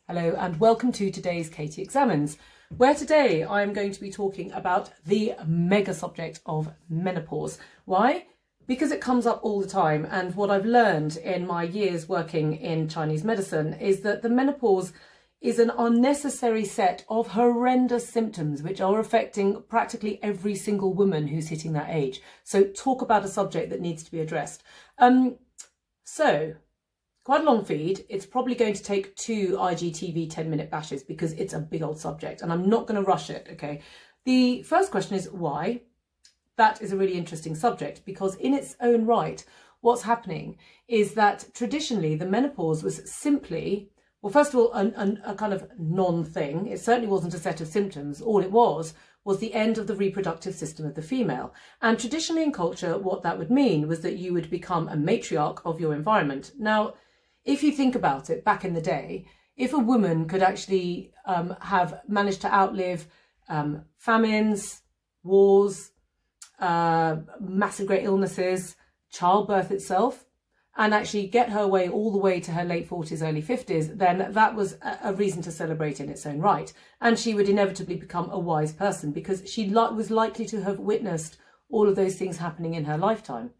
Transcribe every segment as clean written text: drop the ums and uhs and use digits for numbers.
Hello and welcome to today's Katie Examines, where today I am going to be talking about the mega subject of menopause. Why? Because it comes up all the time, and what I've learned in my years working in Chinese medicine is that the menopause is an unnecessary set of horrendous symptoms which are affecting practically every single woman who's hitting that age. So talk about a subject that needs to be addressed. Quite a long feed. It's probably going to take 2 IGTV 10-minute bashes because it's a big old subject and I'm not going to rush it, okay? The first question is why? That is a really interesting subject because in its own right, what's happening is that traditionally the menopause was simply, well, first of all, a kind of non-thing. It certainly wasn't a set of symptoms. All it was the end of the reproductive system of the female. And traditionally in culture, what that would mean was that you would become a matriarch of your environment. Now, if you think about it, back in the day, if a woman could actually have managed to outlive famines, wars, massive great illnesses, childbirth itself, and actually get her way all the way to her late 40s, early 50s, then that was a reason to celebrate in its own right. And she would inevitably become a wise person because she was likely to have witnessed all of those things happening in her lifetime.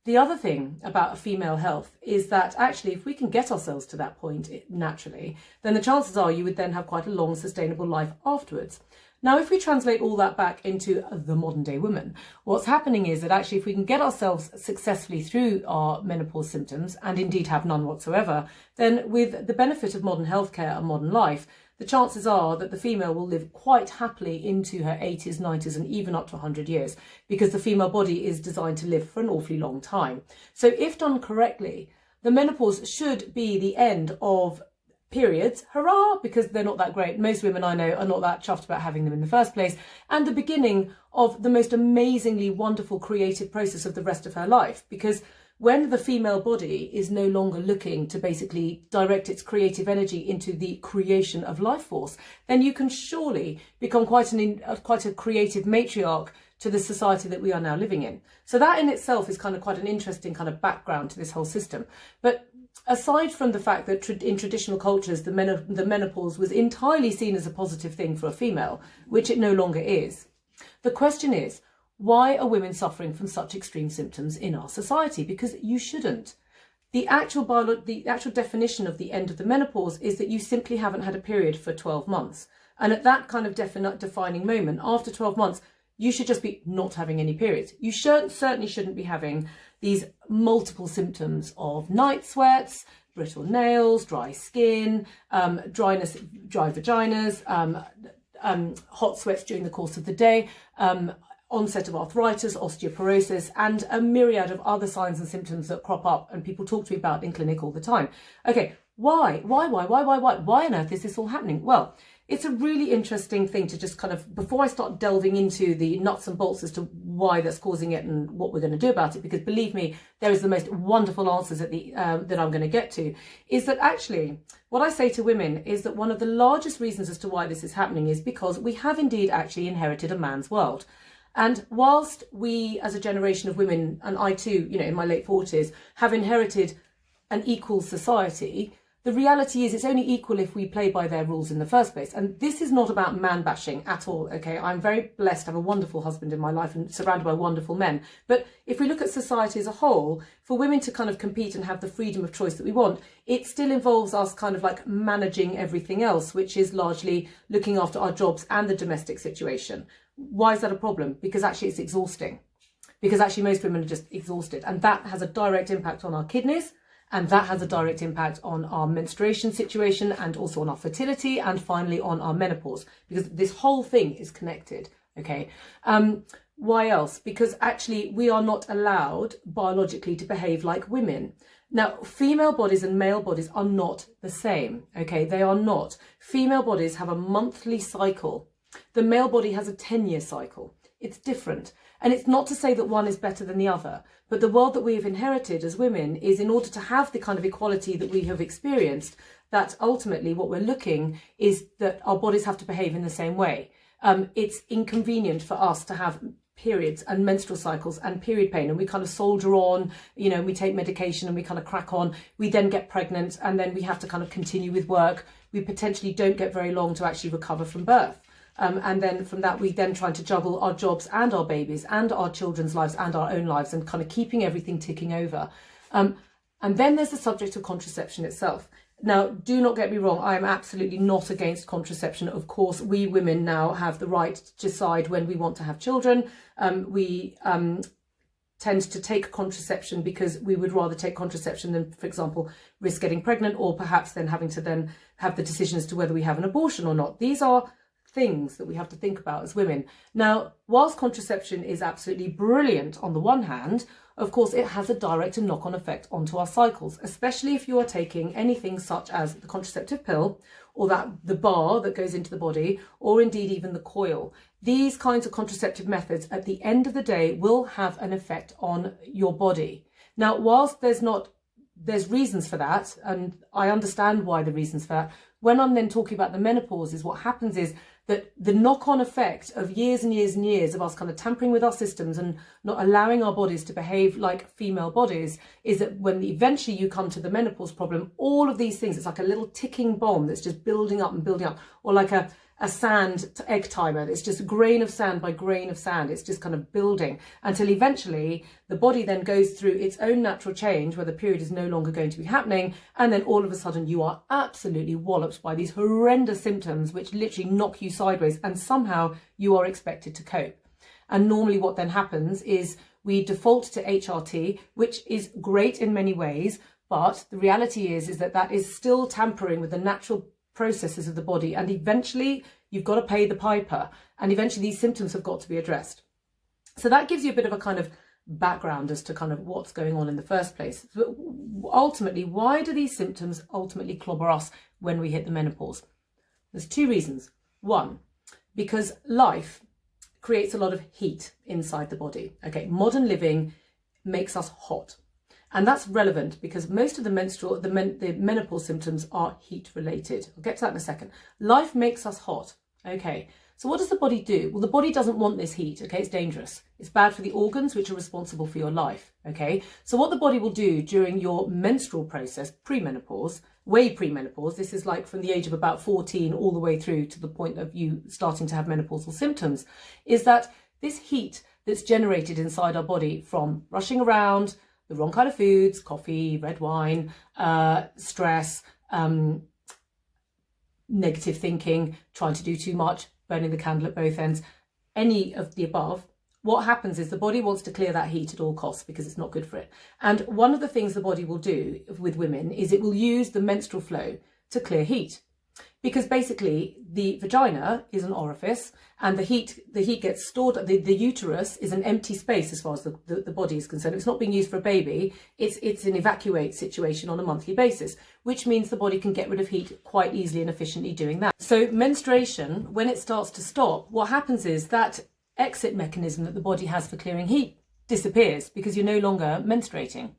The other thing about female health is that actually if we can get ourselves to that point naturally, then the chances are you would then have quite a long sustainable life afterwards. Now, if we translate all that back into the modern day woman, what's happening is that actually if we can get ourselves successfully through our menopause symptoms and indeed have none whatsoever, then with the benefit of modern healthcare and modern life, the chances are that the female will live quite happily into her 80s, 90s, and even up to 100 years, because the female body is designed to live for an awfully long time. So if done correctly, the menopause should be the end of periods, hurrah, because they're not that great. Most women I know are not that chuffed about having them in the first place, and the beginning of the most amazingly wonderful creative process of the rest of her life, because when the female body is no longer looking to basically direct its creative energy into the creation of life force, then you can surely become quite a creative matriarch to the society that we are now living in. So that in itself is quite an interesting kind of background to this whole system. But aside from the fact that in traditional cultures, the menopause was entirely seen as a positive thing for a female, which it no longer is, the question is, why are women suffering from such extreme symptoms in our society? Because you shouldn't. The actual definition of the end of the menopause is that you simply haven't had a period for 12 months. And at that kind of defining moment, after 12 months, you should just be not having any periods. You certainly shouldn't be having these multiple symptoms of night sweats, brittle nails, dry skin, dry vaginas, hot sweats during the course of the day, onset of arthritis, osteoporosis, and a myriad of other signs and symptoms that crop up and people talk to me about in clinic all the time. Okay, why on earth is this all happening? Well, it's a really interesting thing to just before I start delving into the nuts and bolts as to why that's causing it and what we're going to do about it, because believe me, there is the most wonderful answers at that I'm going to get to, is that actually what I say to women is that one of the largest reasons as to why this is happening is because we have indeed actually inherited a man's world. And whilst we as a generation of women, and I too, in my late 40s, have inherited an equal society, the reality is it's only equal if we play by their rules in the first place. And this is not about man bashing at all, okay? I'm very blessed to have a wonderful husband in my life and surrounded by wonderful men. But if we look at society as a whole, for women to compete and have the freedom of choice that we want, it still involves us managing everything else, which is largely looking after our jobs and the domestic situation. Why is that a problem? Because actually it's exhausting. Because actually most women are just exhausted, and that has a direct impact on our kidneys, and that has a direct impact on our menstruation situation and also on our fertility and finally on our menopause, because this whole thing is connected, okay? Why else? Because actually we are not allowed biologically to behave like women. Now, female bodies and male bodies are not the same, okay? They are not. Female bodies have a monthly cycle. The male body has a 10-year cycle. It's different. And it's not to say that one is better than the other, but the world that we have inherited as women is, in order to have the kind of equality that we have experienced, that ultimately what we're looking is that our bodies have to behave in the same way. It's inconvenient for us to have periods and menstrual cycles and period pain, and we kind of soldier on, you know, we take medication and we kind of crack on. We then get pregnant, and then we have to kind of continue with work. We potentially don't get very long to actually recover from birth. And then from that, we then try to juggle our jobs and our babies and our children's lives and our own lives, and kind of keeping everything ticking over. And then there's the subject of contraception itself. Now, do not get me wrong, I am absolutely not against contraception. Of course, we women now have the right to decide when we want to have children. We tend to take contraception because we would rather take contraception than, for example, risk getting pregnant, or perhaps then having to then have the decision as to whether we have an abortion or not. These are things that we have to think about as women. Now, whilst contraception is absolutely brilliant on the one hand, of course, it has a direct and knock-on effect onto our cycles, especially if you are taking anything such as the contraceptive pill, or the bar that goes into the body, or indeed even the coil. These kinds of contraceptive methods at the end of the day will have an effect on your body. Now, whilst there's reasons for that, and I understand why the reasons for that, when I'm then talking about the menopause, is what happens is that the knock-on effect of years and years and years of us kind of tampering with our systems and not allowing our bodies to behave like female bodies is that when eventually you come to the menopause problem, all of these things, it's like a little ticking bomb that's just building up and building up, or like a sand egg timer. It's just grain of sand by grain of sand. It's just kind of building until eventually the body then goes through its own natural change where the period is no longer going to be happening. And then all of a sudden you are absolutely walloped by these horrendous symptoms, which literally knock you sideways, and somehow you are expected to cope. And normally what then happens is we default to HRT, which is great in many ways, but the reality is that is still tampering with the natural processes of the body, and eventually you've got to pay the piper, and eventually these symptoms have got to be addressed. So that gives you a bit of a kind of background as to kind of what's going on in the first place. But ultimately, why do these symptoms ultimately clobber us when we hit the menopause? There's two reasons. One, because life creates a lot of heat inside the body. Okay, modern living makes us hot. And that's relevant because most of the menopause symptoms are heat related. I'll get to that in a second. Life makes us hot. Okay, so what does the body do? Well, the body doesn't want this heat. Okay, it's dangerous. It's bad for the organs which are responsible for your life. Okay, so what the body will do during your menstrual process, premenopause, way premenopause, this is like from the age of about 14 all the way through to the point of you starting to have menopausal symptoms, is that this heat that's generated inside our body from rushing around, the wrong kind of foods, coffee, red wine, stress, negative thinking, trying to do too much, burning the candle at both ends, any of the above, what happens is the body wants to clear that heat at all costs because it's not good for it. And one of the things the body will do with women is it will use the menstrual flow to clear heat. Because basically the vagina is an orifice, and the heat gets stored. The uterus is an empty space as far as the body is concerned. It's not being used for a baby. It's an evacuate situation on a monthly basis, which means the body can get rid of heat quite easily and efficiently doing that. So menstruation, when it starts to stop, what happens is that exit mechanism that the body has for clearing heat disappears because you're no longer menstruating.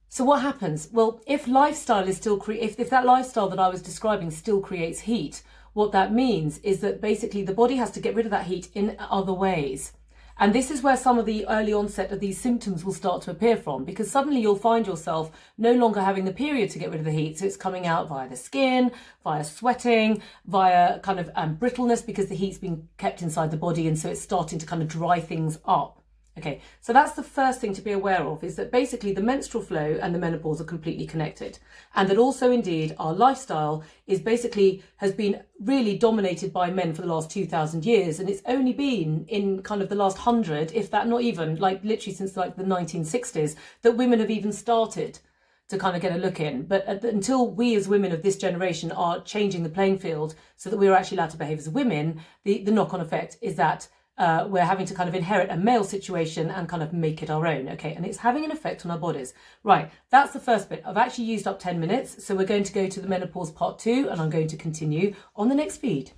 So what happens? Well, if lifestyle is still if that lifestyle that I was describing still creates heat, what that means is that basically the body has to get rid of that heat in other ways. And this is where some of the early onset of these symptoms will start to appear from, because suddenly you'll find yourself no longer having the period to get rid of the heat. So it's coming out via the skin, via sweating, via kind of brittleness because the heat's being kept inside the body. And so it's starting to kind of dry things up. Okay, so that's the first thing to be aware of, is that basically the menstrual flow and the menopause are completely connected. And that also indeed our lifestyle has been really dominated by men for the last 2,000 years. And it's only been in kind of the last 100, if that not even, like literally since like the 1960s, that women have even started to kind of get a look in. But until we as women of this generation are changing the playing field so that we're actually allowed to behave as women, the knock-on effect is that we're having to kind of inherit a male situation and kind of make it our own. Okay, and it's having an effect on our bodies. Right, that's the first bit. I've actually used up 10 minutes, so we're going to go to the menopause part 2, and I'm going to continue on the next feed.